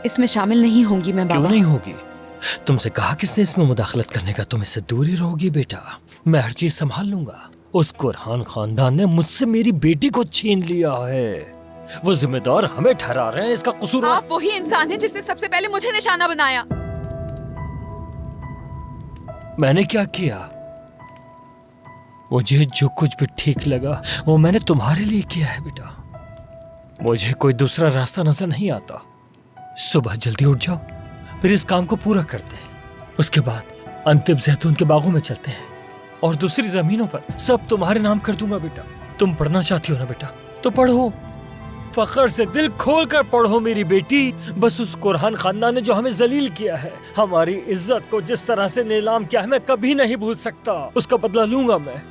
इसमें शामिल नहीं होंगी मैं क्यों बाबा। नहीं होगी? तुमसे कहा किसने इसमें मुदाखलत करने का? तुम इससे दूर ही रहोगी बेटा। मैं हर चीज संभाल लूंगा। उस कुरहान खानदान ने मुझसे मेरी बेटी को छीन लिया है। वो जिम्मेदार हमें ठहरा रहे हैं, इसका कसूर आप वही इंसान हैं जिसने सबसे पहले मुझे निशाना बनाया। मैंने क्या किया? मुझे जो कुछ भी ठीक लगा वो मैंने तुम्हारे लिए किया है बेटा। मुझे कोई दूसरा रास्ता नजर नहीं आता। सुबह जल्दी उठ जाओ, फिर इस काम को पूरा करते हैं। उसके बाद अंतिम जैतून के बागों में चलते हैं और दूसरी जमीनों पर सब तुम्हारे नाम कर दूंगा बेटा। तुम पढ़ना चाहती हो ना बेटा, तो पढ़ो। फख्र से दिल खोल कर पढ़ो मेरी बेटी। बस उस कुरहान खानदान ने जो हमें जलील किया है, हमारी इज्जत को जिस तरह से नीलाम किया है, मैं कभी नहीं भूल सकता। उसका बदला लूंगा मैं।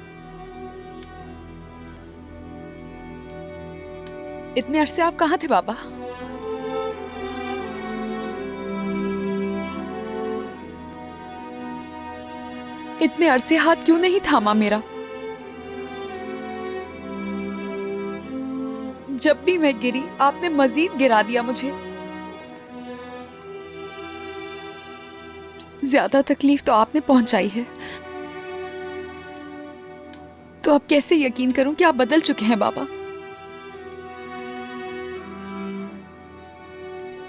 इतने अरसे आप कहाँ थे बाबा? इतने अरसे हाथ क्यों नहीं थामा मेरा? जब भी मैं गिरी आपने मजीद गिरा दिया मुझे। ज्यादा तकलीफ तो आपने पहुंचाई है। तो अब कैसे यकीन करूं कि आप बदल चुके हैं बाबा?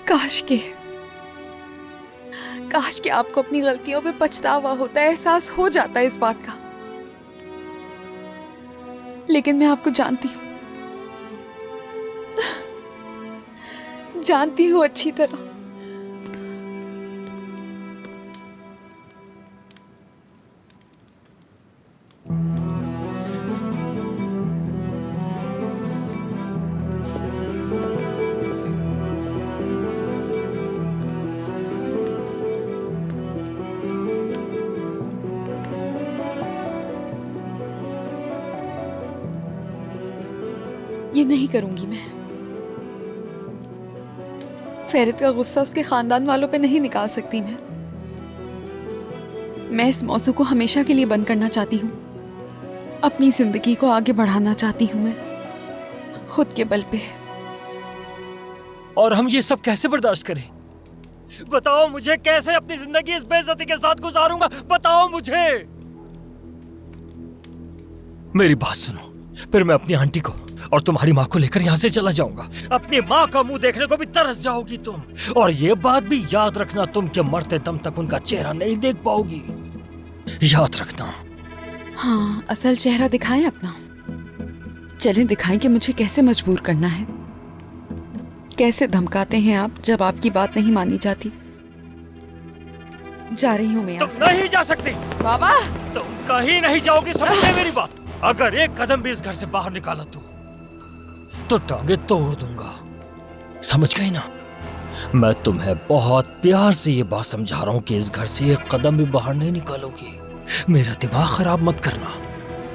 काश के आपको अपनी गलतियों पे पछतावा होता है, एहसास हो जाता है इस बात का। लेकिन मैं आपको जानती हूँ अच्छी तरह। ये नहीं करूंगी मैं। फेरित का गुस्सा उसके खानदान वालों पे नहीं निकाल सकती मैं इस मौसू को हमेशा के लिए बंद करना चाहती हूँ। अपनी जिंदगी को आगे बढ़ाना चाहती हूँ मैं, खुद के बल पे। और हम ये सब कैसे बर्दाश्त करें? बताओ मुझे, कैसे अपनी जिंदगी इस बेइज्जती के साथ गुजारूंगा? बताओ मुझे। मेरी बात सुनो, फिर मैं अपनी आंटी को और तुम्हारी माँ को लेकर यहाँ से चला जाऊंगा। अपनी माँ का मुंह देखने को भी तरस जाओगी तुम। और ये बात भी याद रखना तुम कि मरते दम तक उनका चेहरा नहीं देख पाओगी। याद रखना। हाँ, असल चेहरा दिखाएं अपना। चलें दिखाएं कि मुझे कैसे मजबूर करना है। कैसे धमकाते हैं आप जब आपकी बात नहीं मानी जाती। जा रही हूँ मैं यहाँ से। तुम नहीं जा सकती बाबा। तुम कहीं नहीं जाओगी, समझे मेरी बात? अगर एक कदम भी इस घर से बाहर निकाला तो टांगे तोड़ दूंगा। समझ गई ना? मैं तुम्हें बहुत प्यार से ये बात समझा रहा हूं कि इस घर से एक कदम भी बाहर नहीं निकालोगी। मेरा दिमाग खराब मत करना,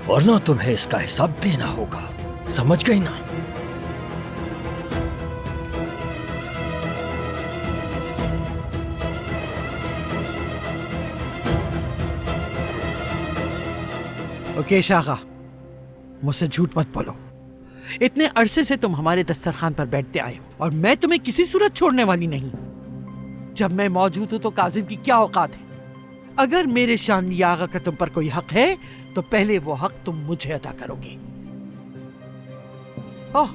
वरना तुम्हें इसका हिसाब देना होगा। समझ गई ना? ओके शाखा, मुझसे झूठ मत बोलो। इतने अरसे से तुम हमारे दस्तरखान पर बैठते आए हो और मैं तुम्हें किसी सूरत छोड़ने वाली नहीं। जब मैं मौजूद हूं तो काजिम की क्या औकात है? अगर मेरे शानली आगा का तुम पर कोई हक है तो पहले वो हक तुम मुझे अदा करोगे। ओह,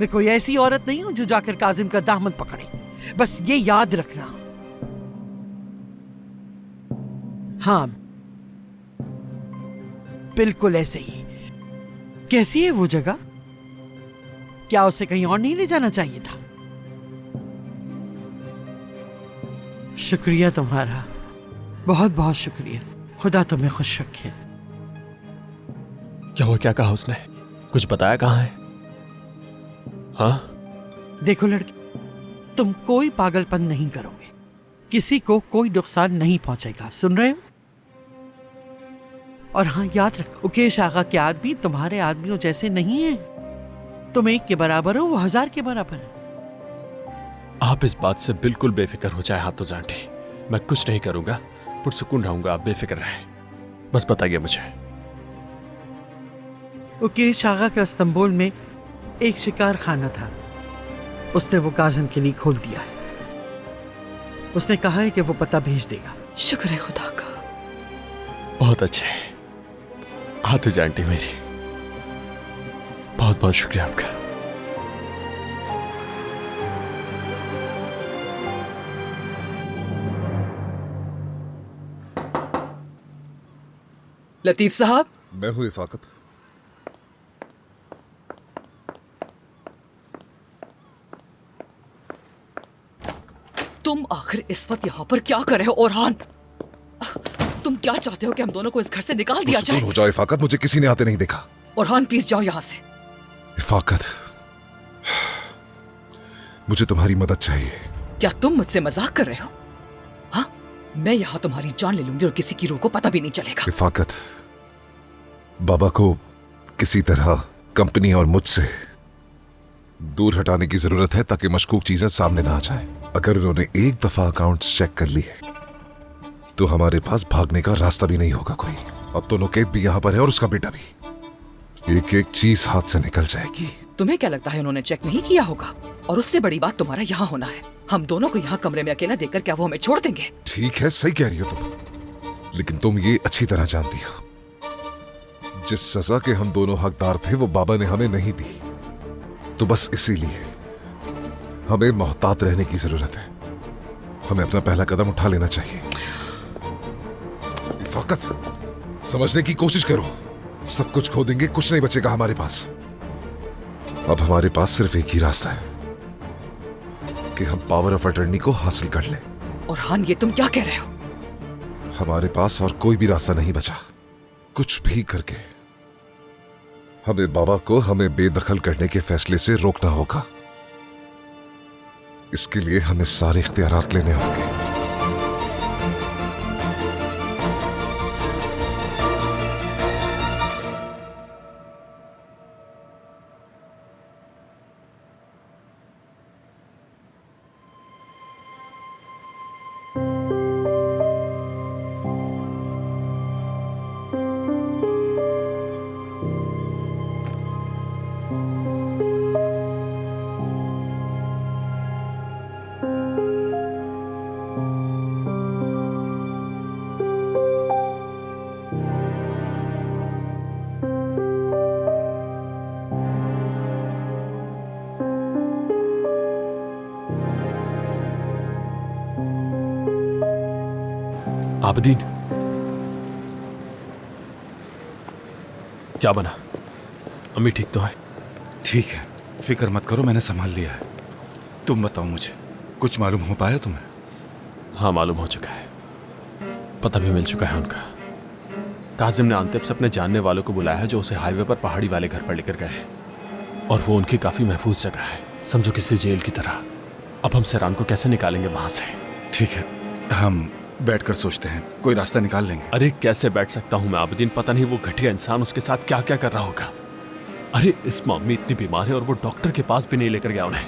मैं कोई ऐसी औरत नहीं हूं जो जाकर काजिम का दामन पकड़े। बस ये याद रखना। हाँ, बिल्कुल ऐसे ही। कैसी है वो जगह? क्या उसे कहीं और नहीं ले जाना चाहिए था? शुक्रिया तुम्हारा, बहुत बहुत शुक्रिया। खुदा तुम्हें खुश रखे। क्या हुआ? क्या कहा उसने? कुछ बताया? कहाँ है? हाँ? देखो लड़की, तुम कोई पागलपन नहीं करोगे। किसी को कोई नुकसान नहीं पहुंचेगा। सुन रहे हो? और हाँ, याद रखो, उकेश आगा के आदमी तुम्हारे आदमियों जैसे नहीं है। तुम एक के बराबर हो, वो 1000 के बराबर है। आप इस बात से बिल्कुल बेफिक्र हो जाए हाथों आंटी। मैं कुछ नहीं करूंगा, पुरसुकून रहूंगा। आप बेफिक्र रहें, बस बताइए मुझे। उकेश आगा का इस्तांबुल में एक शिकार खाना था, उसने वो काजिम के लिए खोल दिया है। उसने कहा है कि वो पता भेज देगा। शुक्र है खुदा का। बहुत अच्छे। हाथुजा आंटी मेरी, बहुत बहुत शुक्रिया आपका। लतीफ साहब। मैं हूं इफाकत। तुम आखिर इस वक्त यहाँ पर क्या कर रहे हो ओरहान? तुम क्या चाहते हो कि हम दोनों को इस घर से निकाल दिया सुकून जाए? हो जाओ इफाकत, मुझे किसी ने आते नहीं देखा। ओरहान प्लीज जाओ यहाँ से। इफाकत, मुझे तुम्हारी मदद चाहिए। क्या तुम मुझसे मजाक कर रहे हो? हाँ, मैं यहाँ तुम्हारी जान ले लूंगी और किसी की रूह को पता भी नहीं चलेगा। इफाकत, बाबा को किसी तरह कंपनी और मुझसे दूर हटाने की जरूरत है ताकि मशकूक चीजें सामने ना आ जाए। अगर उन्होंने एक दफा अकाउंट्स चेक कर लिए तो हमारे पास भागने का रास्ता भी नहीं होगा कोई। अब तो नोकेब भी यहाँ पर है और उसका बेटा भी। एक एक चीज हाथ से निकल जाएगी। तुम्हें क्या लगता है उन्होंने चेक नहीं किया होगा? और उससे बड़ी बात तुम्हारा यहाँ होना है। हम दोनों को यहाँ कमरे में अकेला देखकर क्या वो हमें छोड़ देंगे? ठीक है, सही कह रही हो तुम, लेकिन तुम ये अच्छी तरह जानती हो जिस सजा के हम दोनों हकदार थे वो बाबा ने हमें नहीं दी। तो बस इसीलिए हमें मोहतात रहने की जरूरत है। हमें अपना पहला कदम उठा लेना चाहिए। फकत समझने की कोशिश करो। सब कुछ खो देंगे, कुछ नहीं बचेगा हमारे पास। अब हमारे पास सिर्फ एक ही रास्ता है कि हम पावर ऑफ अटर्नी को हासिल कर लें। और हान, ये तुम क्या कह रहे हो? हमारे पास और कोई भी रास्ता नहीं बचा। कुछ भी करके हमें बाबा को हमें बेदखल करने के फैसले से रोकना होगा। इसके लिए हमें सारे इख्तियारात लेने होंगे। आबदीन, क्या बना? अम्मी ठीक तो है? ठीक है, फिक्र मत करो, मैंने संभाल लिया है। तुम बताओ, मुझे कुछ मालूम हो पाया तुम्हें? हाँ, मालूम हो चुका है। पता भी मिल चुका है उनका। काजिम ने आंतिब से अपने जानने वालों को बुलाया है जो उसे हाईवे पर पहाड़ी वाले घर पर लेकर गए हैं, और वो उनकी काफी महफूज जगह है, समझो किसी जेल की तरह। अब हम सेरान को कैसे निकालेंगे वहां से? ठीक है, हम बैठकर सोचते हैं, कोई रास्ता निकाल लेंगे। अरे कैसे बैठ सकता हूं मैं आबदीन? पता नहीं वो घटिया इंसान उसके साथ क्या क्या कर रहा होगा। अरे इस मम्मी इतनी बीमार है और वो डॉक्टर के पास भी नहीं लेकर गया उन्हें।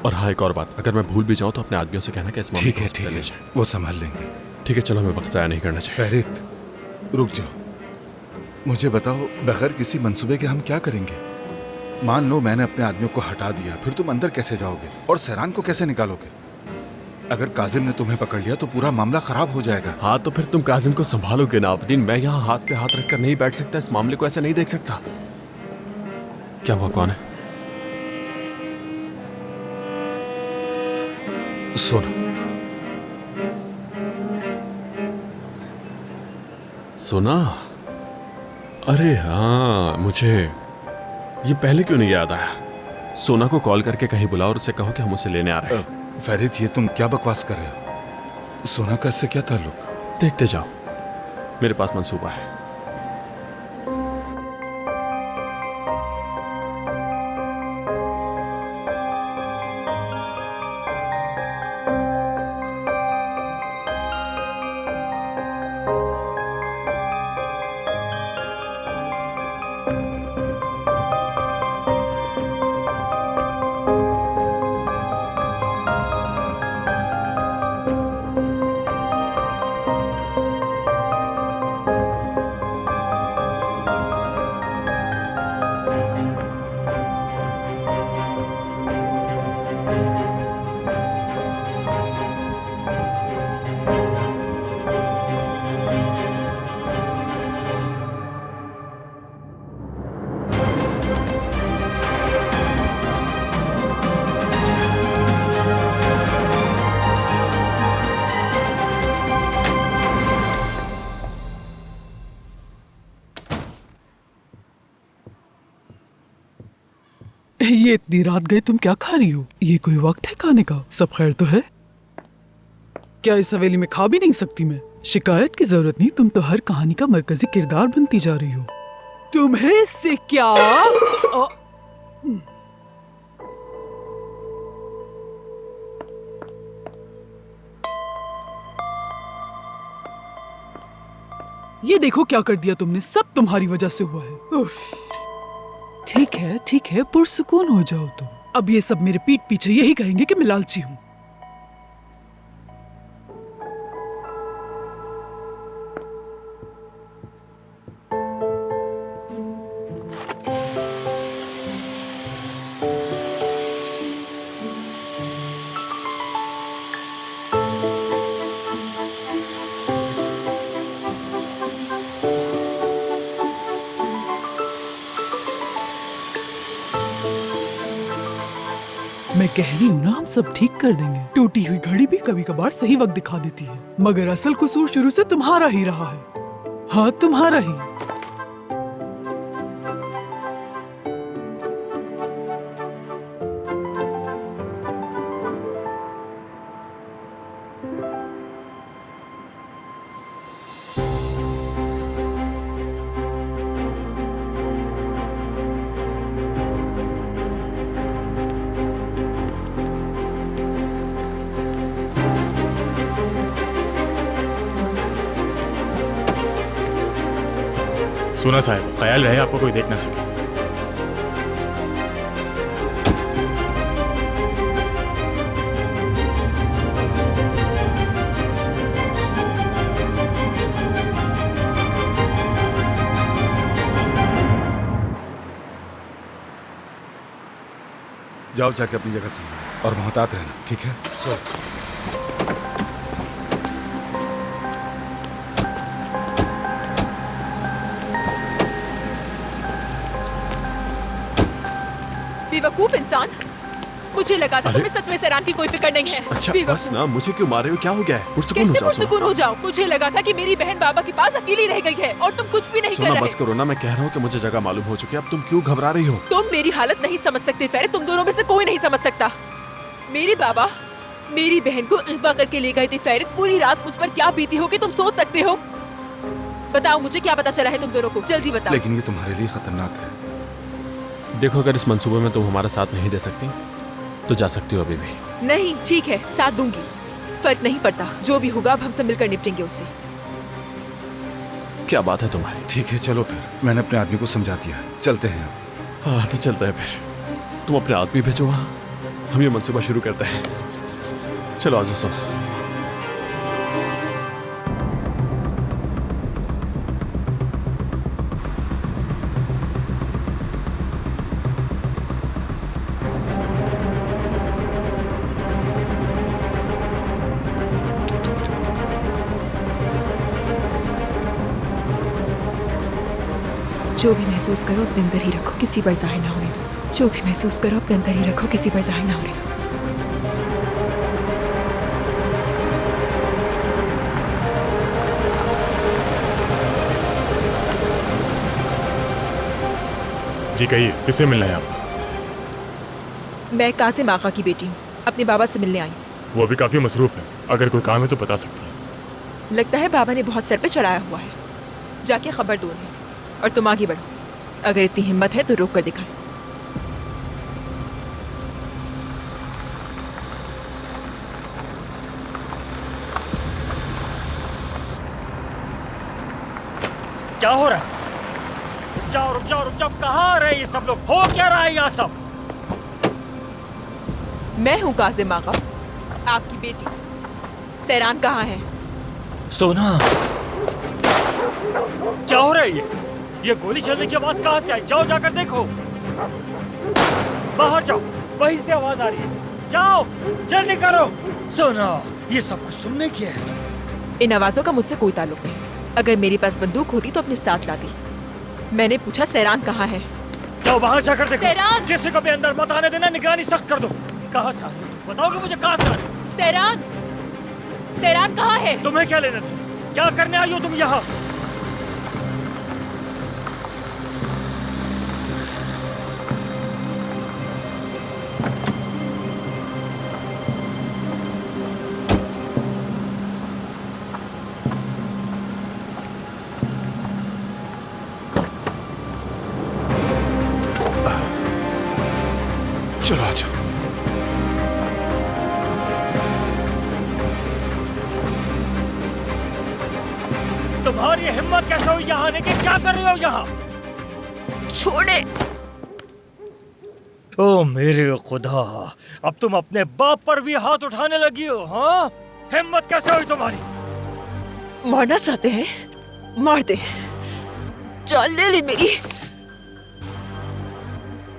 और हाँ, एक और बात, अगर मैं भूल भी जाऊं तो अपने आदमियों से कहना कि इस मम्मी ठीक को है, हॉस्पिटल ले ठीक जाएं। है, वो संभाल लेंगे। ठीक है, चलो, हमें वक्त जाया नहीं करना चाहिए। फरीद, रुक जाओ, मुझे बताओ, बगैर किसी मंसूबे के हम क्या करेंगे? मान लो मैंने अपने आदमियों को हटा दिया, फिर तुम अंदर कैसे जाओगे और सेरान को कैसे निकालोगे? अगर काजिम ने तुम्हें पकड़ लिया तो पूरा मामला खराब हो जाएगा। हाँ, तो फिर तुम काजिम को संभालोगे ना आबदीन? मैं यहाँ हाथ पे हाथ रखकर नहीं बैठ सकता, इस मामले को ऐसे नहीं देख सकता। क्या हुआ, कौन है? सोना। सुना? अरे हाँ, मुझे ये पहले क्यों नहीं याद आया? सोना को कॉल करके कहीं बुलाओ और उसे कहो कि हम उसे लेने आ रहे हैं। फरीद, ये तुम क्या बकवास कर रहे हो? सोना का इससे क्या ताल्लुक? देखते जाओ, मेरे पास मंसूबा है। ये इतनी रात गए, तुम क्या खा रही हो? ये कोई वक्त है खाने का? सब खैर तो है? क्या इस हवेली में खा भी नहीं सकती मैं? शिकायत की जरूरत नहीं, तुम तो हर कहानी का मरकजी किरदार बनती जा रही हो। तुम्हें इससे क्या? ये देखो क्या कर दिया तुमने, सब तुम्हारी वजह से हुआ है। उफ। ठीक है, पुरसुकून हो जाओ तुम। अब ये सब मेरे पीठ पीछे यही कहेंगे कि मैं लालची हूँ। मैं कह रही हूँ ना, हम सब ठीक कर देंगे। टूटी हुई घड़ी भी कभी कभार सही वक्त दिखा देती है, मगर असल कसूर शुरू से तुम्हारा ही रहा है। हाँ, तुम्हारा ही। सुना साहब, ख्याल रहे आपको कोई देख ना सके। जाओ जाके अपनी जगह संभालो और मोहतात रहना, ठीक है? चलो। बेवकूफ इंसान, मुझे लगा था तुम्हें सच में सैरान की कोई फिक्र नहीं है। अच्छा बस ना, मुझे क्यों मार रहे हो? क्या हो गया है? पुरसुकून हो कैसे जाओ। पुरसुकून हो जाओ? मुझे लगा था कि मेरी बहन बाबा के पास अकेली रह गई है और तुम कुछ भी नहीं कर सुना, रहे। बस करो ना, मैं कह रहा हूँ कि मुझे जगह मालूम हो चुकी है, अब तुम क्यों घबरा रही हो? तुम मेरी हालत नहीं समझ सकते फेरे, तुम दोनों में से कोई नहीं समझ सकता। मेरे बाबा मेरी बहन को अगवा करके ले गए थे फेरे, पूरी रात मुझ पर क्या बीती होगी तुम सोच सकते हो? बताओ मुझे क्या पता चला है तुम दोनों को, जल्दी बताओ। लेकिन ये तुम्हारे लिए खतरनाक है। देखो, अगर इस मंसूबे में तुम हमारा साथ नहीं दे सकती तो जा सकती हो अभी भी। नहीं, ठीक है, साथ दूंगी, फर्क नहीं पड़ता, जो भी होगा अब हम सब मिलकर निपटेंगे उससे। क्या बात है तुम्हारी? ठीक है, चलो फिर, मैंने अपने आदमी को समझा दिया, चलते हैं अब। हाँ तो चलता है फिर। तुम अपने आदमी भेजो वहाँ, हम ये मंसूबा शुरू करते हैं। चलो आज सब। जो भी महसूस करो अपने अंदर ही रखो, किसी पर जाहिर ना होने दो। जो भी महसूस करो अपने अंदर ही रखो, किसी पर जाहिर ना होने दो। जी कहिए, किससे मिलना है आपको? मैं कासिम आका की बेटी हूँ, अपने बाबा से मिलने आई। वो अभी काफी मसरूफ है, अगर कोई काम है तो बता सकती हैं। लगता है बाबा ने बहुत सर पे चढ़ाया हुआ है, जाके खबर दो उन्हें। और तुम आगे बढ़ो, अगर इतनी हिम्मत है तो रोक कर दिखाएं। क्या हो रहा है? रुक जाओ रुक जाओ रुक जाओ, कहाँ आ रहे हैं ये सब लोग? हो क्या रहा है यहाँ सब? मैं हूँ कासिम आका, आपकी बेटी। सैरान कहाँ है? सोना, क्या हो रहा है ये गोली चलने की आवाज कहाँ से आई? जाओ जाकर देखो, बाहर जाओ, वहीं से आवाज आ रही है। जाओ जल्दी करो। सोना, ये सब कुछ तुमने किया है? इन आवाजों का मुझसे कोई ताल्लुक नहीं। अगर मेरे पास बंदूक होती तो अपने साथ लाती। मैंने पूछा सैरान कहाँ है? जाओ बाहर जाकर देखो। सैरान! किसी को भी अंदर मत आने देना, निगरानी सख्त कर दो। कहाँ से आ रही हो तुम? बताओगे मुझे कहाँ से आ रही हो? सैरान! सैरान कहाँ है? तुम्हें क्या लेना था? क्या करने आई हो तुम यहाँ? चलो आ जाओ। तुम्हारी हिम्मत कैसे हुई यहाँ आने की? क्या कर रही हो यहाँ? छोड़े। ओ मेरे खुदा, अब तुम अपने बाप पर भी हाथ उठाने लगी हो, हाँ? हिम्मत कैसे हुई तुम्हारी? मारना चाहते हैं? मार दे। जान ले ली मेरी।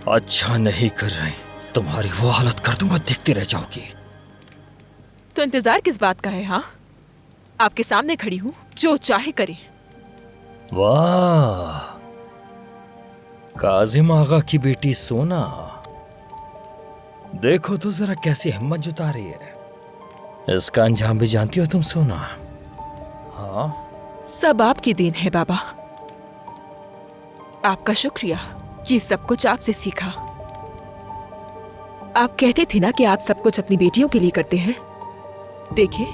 अच्छा नहीं कर रही, तुम्हारी वो हालत कर दूंगा, देखती रह जाओगी। तो इंतजार किस बात का है? हाँ, आपके सामने खड़ी हूँ, जो चाहे करे। वाह, काजिम आगा की बेटी सोना, देखो तो जरा कैसी हिम्मत जुटा रही है। इसका अंजाम भी जानती हो तुम सोना? हाँ, सब आपकी देन है बाबा। आपका शुक्रिया, ये सब कुछ आपसे सीखा। आप कहते थे ना कि आप सब कुछ अपनी बेटियों के लिए करते हैं। देखिए,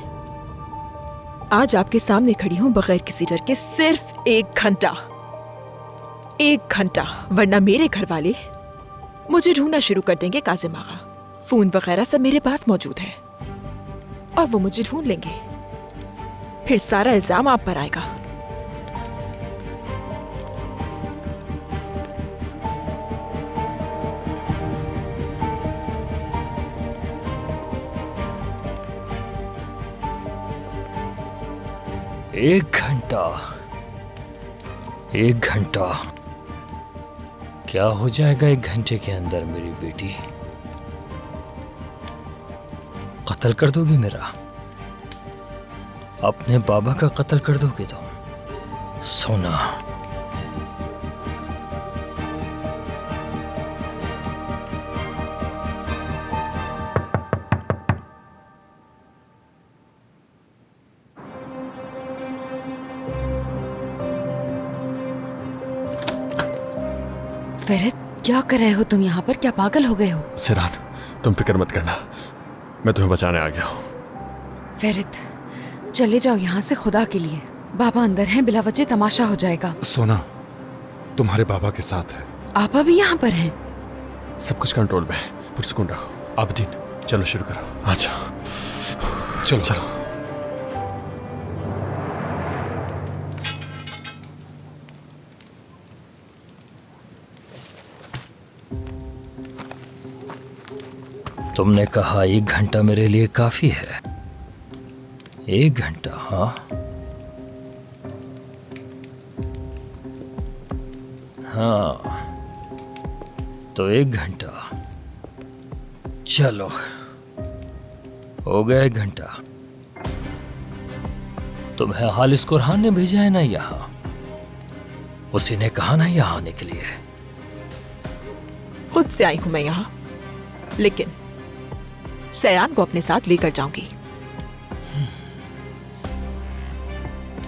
आज आपके सामने खड़ी हूं बगैर किसी डर के, सिर्फ 1 घंटा। 1 घंटा, वरना मेरे घर वाले मुझे ढूंढना शुरू कर देंगे। काजिम आगा, फोन वगैरह सब मेरे पास मौजूद है और वो मुझे ढूंढ लेंगे। फिर सारा इल्जाम आप पर आएगा। एक घंटा, 1 घंटा, क्या हो जाएगा 1 घंटे के अंदर मेरी बेटी? कत्ल कर दोगी मेरा? अपने बाबा का कत्ल कर दोगे तुम सोना? फेरित, क्या कर रहे हो तुम यहाँ पर? क्या पागल हो गए हो? सेरान, तुम फिक्र मत करना, मैं तुम्हें बचाने आ गया हूँ। फेरित, चले जाओ यहाँ से खुदा के लिए। बाबा अंदर हैं, बिला वजह तमाशा हो जाएगा। सोना तुम्हारे बाबा के साथ है। आपा भी यहाँ पर हैं? सब कुछ कंट्रोल में है, पुरसुकून रखो। आबदीन, चलो शुरू करो। अच्छा चलो चलो। तुमने कहा 1 घंटा मेरे लिए काफी है। 1 घंटा, हाँ? हाँ, तो 1 घंटा। चलो, हो गया 1 घंटा। तुम्हें हालिस कुरहान ने भेजा है ना यहाँ? उसी ने कहा ना यहाँ आने के लिए। खुद से आई हूं मैं यहाँ, लेकिन सैरान को अपने साथ लेकर जाऊंगी।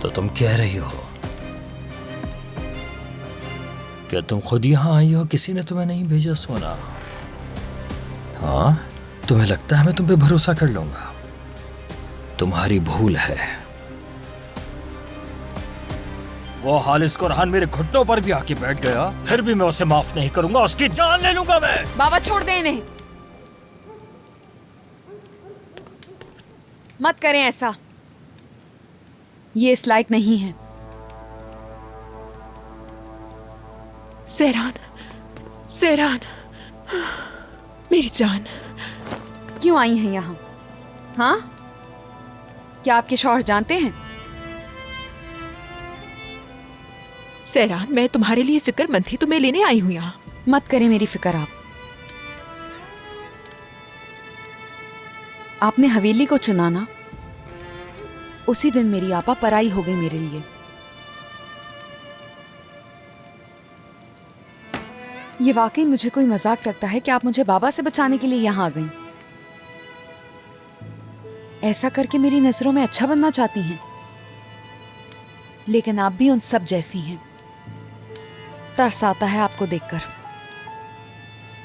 तो तुम कह रही हो क्या तुम खुद यहां आई हो? किसी ने तुम्हें नहीं भेजा सोना? हाँ, तुम्हें लगता है मैं तुम पे भरोसा कर लूंगा? तुम्हारी भूल है। वो हालिस कुरहान मेरे घुटनों पर भी आके बैठ गया, फिर भी मैं उसे माफ नहीं करूंगा, उसकी जान ले लूंगा मैं। बाबा छोड़ दे इन्हें, मत करें ऐसा, ये इस लायक नहीं है। सैरान, सैरान, मेरी जान। क्यों आई हैं यहाँ? हाँ, क्या आपके शौहर जानते हैं? सैरान, मैं तुम्हारे लिए फिक्रमंद थी, तुम्हें लेने आई हूं यहाँ। मत करें मेरी फिक्र आप। आपने हवेली को चुना ना, उसी दिन मेरी आपा पराई हो गई मेरे लिए। ये वाकई मुझे कोई मजाक लगता है कि आप मुझे बाबा से बचाने के लिए यहाँ आ गईं। ऐसा करके मेरी नजरों में अच्छा बनना चाहती हैं, लेकिन आप भी उन सब जैसी हैं। तरस आता है आपको देखकर।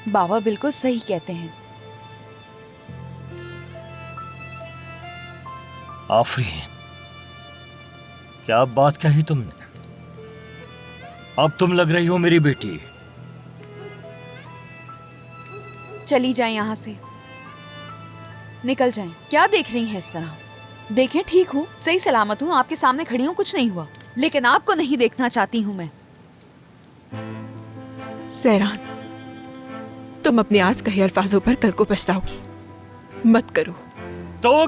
बाबा बिल्कुल सही कहते हैं। आफरीन, क्या बात कही तुमने? अब तुम लग रही हो मेरी बेटी। चली जाएं यहाँ से, निकल जाएं। क्या देख रही हैं इस तरह? देखें, ठीक हूँ, सही सलामत हूँ, आपके सामने खड़ी हूँ, कुछ नहीं हुआ, लेकिन आपको नहीं देखना चाहती हूँ मैं। सहरान, तुम अपने आज कहे अल्फाजों पर कल को पछताओगी, मत करो। तो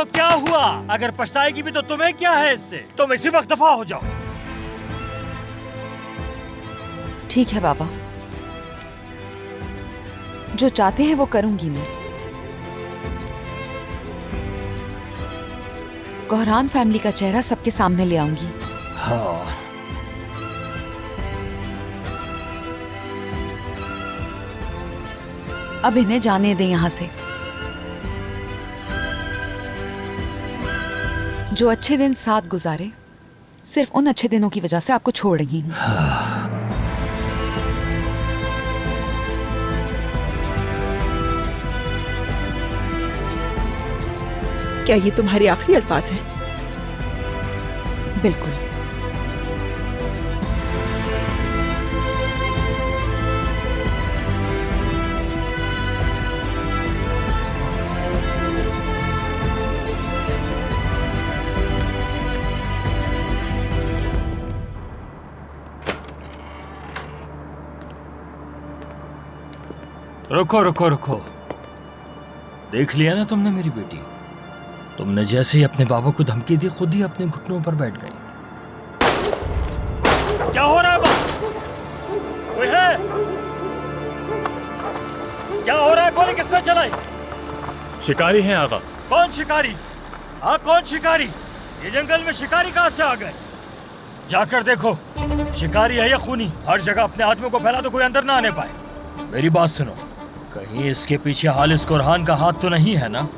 क्या हुआ? अगर पछताएगी भी तो तुम्हें क्या है इससे? तुम इसी वक्त दफा हो जाओ। ठीक है बाबा, जो चाहते हैं वो करूंगी मैं। कोहरान फैमिली का चेहरा सबके सामने ले आऊंगी। हाँ, अब इन्हें जाने दें यहाँ से। जो अच्छे दिन साथ गुजारे, सिर्फ उन अच्छे दिनों की वजह से आपको छोड़ रही हूँ। क्या ये तुम्हारे आखिरी अल्फाज हैं? बिल्कुल। रुको रुको रुको, देख लिया ना तुमने मेरी बेटी? तुमने जैसे ही अपने बाबा को धमकी दी, खुद ही अपने घुटनों पर बैठ गई। क्या हो रहा है बाप? कोई है? क्या हो रहा है? गोली किसने चलाई? शिकारी हैं आका। कौन शिकारी? हाँ, कौन शिकारी? ये जंगल में शिकारी कहाँ से आ गए? जाकर देखो, शिकारी है या खूनी। हर जगह अपने आदमियों को फैला तो कोई अंदर ना आने पाए। मेरी बात सुनो, कहीं इसके पीछे हालिस कुरहान का हाथ तो नहीं है ना?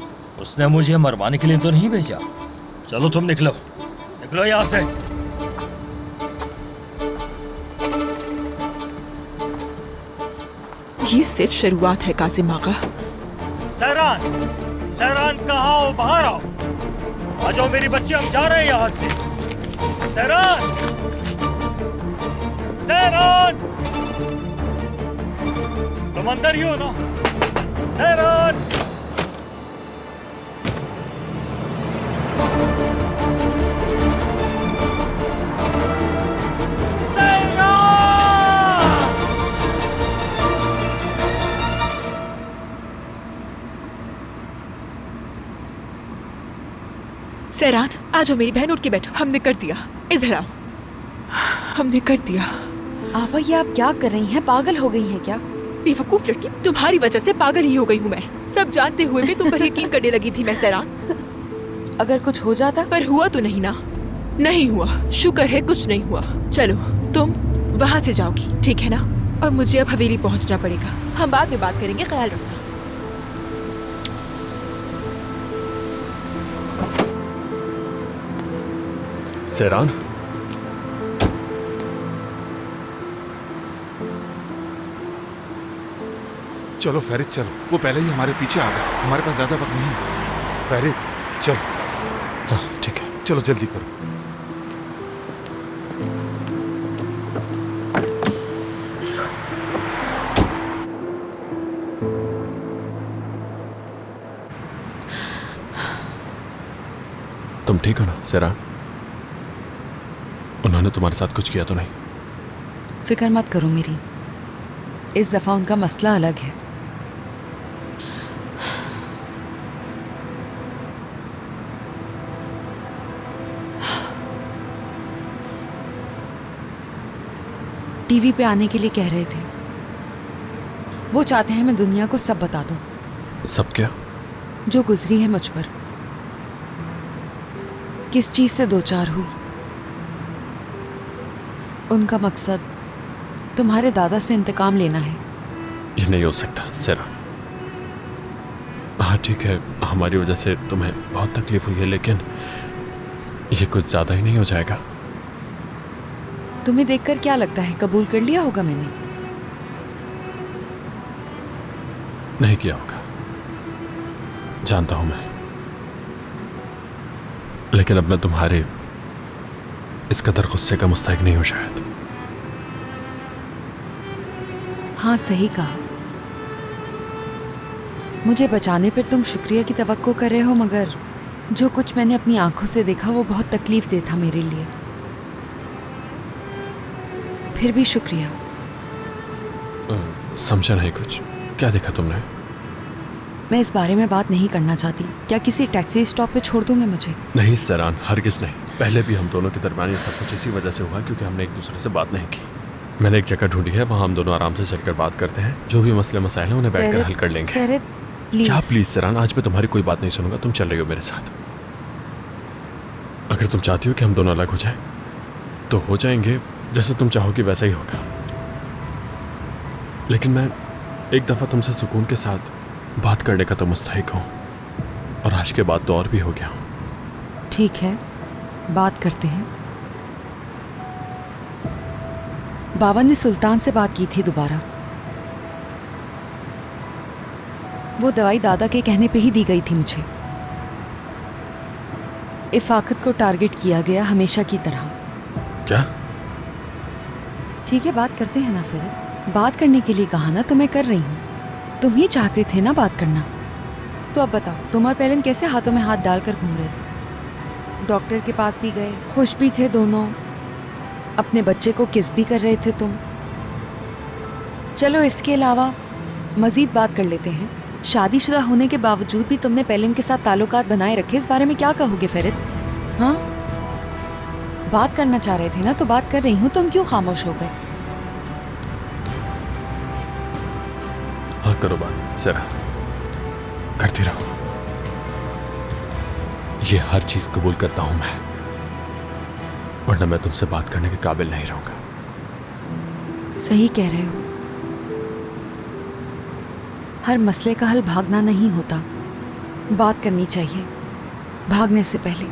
उसने मुझे मरवाने के लिए तो नहीं भेजा। चलो तुम निकलो, निकलो यहाँ से। ये सिर्फ शुरुआत है कासिम आका। सहरान, सहरान कहाँ हो? बाहर आओ। आ जाओ मेरी बच्ची, हम जा रहे हैं यहाँ से। सहरान, सहरान, तुम अंदर ही हो ना? सहरान, सहरान, आ जाओ मेरी बहन, उठ के बैठो। हमने कर दिया, इधर आओ। हमने कर दिया। आपा, ये आप क्या कर रही हैं? पागल हो गई हैं क्या? बेवकूफ लड़की, तुम्हारी वजह से पागल ही हो गई हूँ मैं। सब जानते हुए भी तुम पर यकीन करने लगी थी मैं सहरान। अगर कुछ हो जाता? पर हुआ तो नहीं ना? नहीं हुआ, शुक्र है कुछ नहीं हुआ। चलो तुम वहाँ से जाओगी, ठीक है ना? और मुझे अब हवेली पहुँचना पड़ेगा। हम बाद में बात करेंगे, ख्याल रखना। सहरान, चलो फैरिद चलो, वो पहले ही हमारे पीछे आ गए, हमारे पास ज्यादा वक्त नहीं। फैरिद चलो। हाँ ठीक है, चलो जल्दी करो। तुम ठीक हो ना सहरान? उन्होंने तुम्हारे साथ कुछ किया तो नहीं? फिक्र मत करो मेरी, इस दफा उनका मसला अलग है। टीवी पे आने के लिए कह रहे थे। वो चाहते हैं मैं दुनिया को सब बता दूं। सब क्या? जो गुजरी है मुझ पर, किस चीज से दो चार हुई। उनका मकसद तुम्हारे दादा से इंतकाम लेना है। ये नहीं हो सकता सहरान। हाँ ठीक है, हमारी वजह से तुम्हें बहुत तकलीफ हुई है, लेकिन ये कुछ ज्यादा ही नहीं हो जाएगा? तुम्हें देखकर क्या लगता है, कबूल कर लिया होगा मैंने? नहीं किया होगा, जानता हूं मैं, लेकिन अब मैं तुम्हारे इस कदर गुस्से का मुस्तहिक नहीं हूं शायद। हाँ सही कहा, मुझे बचाने पर तुम शुक्रिया की तवक्को कर रहे हो, मगर जो कुछ मैंने अपनी आंखों से देखा वो बहुत तकलीफ दे था मेरे लिए। फिर भी शुक्रिया। समझा नहीं कुछ। क्या देखा तुमने? मैं इस बारे में बात नहीं करना चाहती। क्या किसी टैक्सी स्टॉप पे छोड़ दोगे मुझे? नहीं सरान, हरगिज नहीं। पहले भी हम दोनों के दरमियान ये सब कुछ इसी वजह से हुआ क्योंकि हमने एक दूसरे से बात नहीं की। मैंने एक जगह ढूंढी है, वहाँ हम दोनों आराम से चलकर बात करते हैं। जो भी मसले मसाइल हैं उन्हें बैठकर हल कर लेंगे। फेरित, प्लीज। क्या प्लीज सरान? आज मैं तुम्हारी कोई बात नहीं सुनूंगा। तुम चल रही हो मेरे साथ। अगर तुम चाहती हो कि हम दोनों अलग हो जाएं, तो हो जाएंगे। जैसे तुम चाहोगी वैसा ही होगा। लेकिन मैं एक दफा तुमसे सुकून के साथ बात करने का तो मुस्तहिक हूं, और आज के बाद तो और भी हो गया हूं। ठीक है, बात करते हैं। बाबा ने सुल्तान से बात की थी दोबारा। वो दवाई दादा के कहने पे ही दी गई थी मुझे। इफाकत को टारगेट किया गया हमेशा की तरह। क्या? ठीक है, बात करते हैं ना। फिर बात करने के लिए कहा ना, तो मैं कर रही हूँ। तुम ही चाहते थे ना बात करना। तो अब बताओ, तुम और पेलन कैसे हाथों में हाथ डालकर घूम रहे थे? डॉक्टर के पास भी गए, खुश भी थे दोनों। अपने बच्चे को किस भी कर रहे थे तुम। चलो इसके अलावा मजीद बात कर लेते हैं। शादीशुदा होने के बावजूद भी तुमने पेलन के साथ ताल्लुकात बनाए रखे, इस बारे में क्या कहोगे फेरित? हाँ, बात करना चाह रहे थे ना, तो बात कर रही हूँ। तुम क्यों खामोश हो गए? हाँ करो बात जरा, करती रहो। ये हर चीज कबूल करता हूं मैं, वरना मैं तुमसे बात करने के काबिल नहीं रहूंगा। सही कह रहे हो। हर मसले का हल भागना नहीं होता, बात करनी चाहिए भागने से पहले।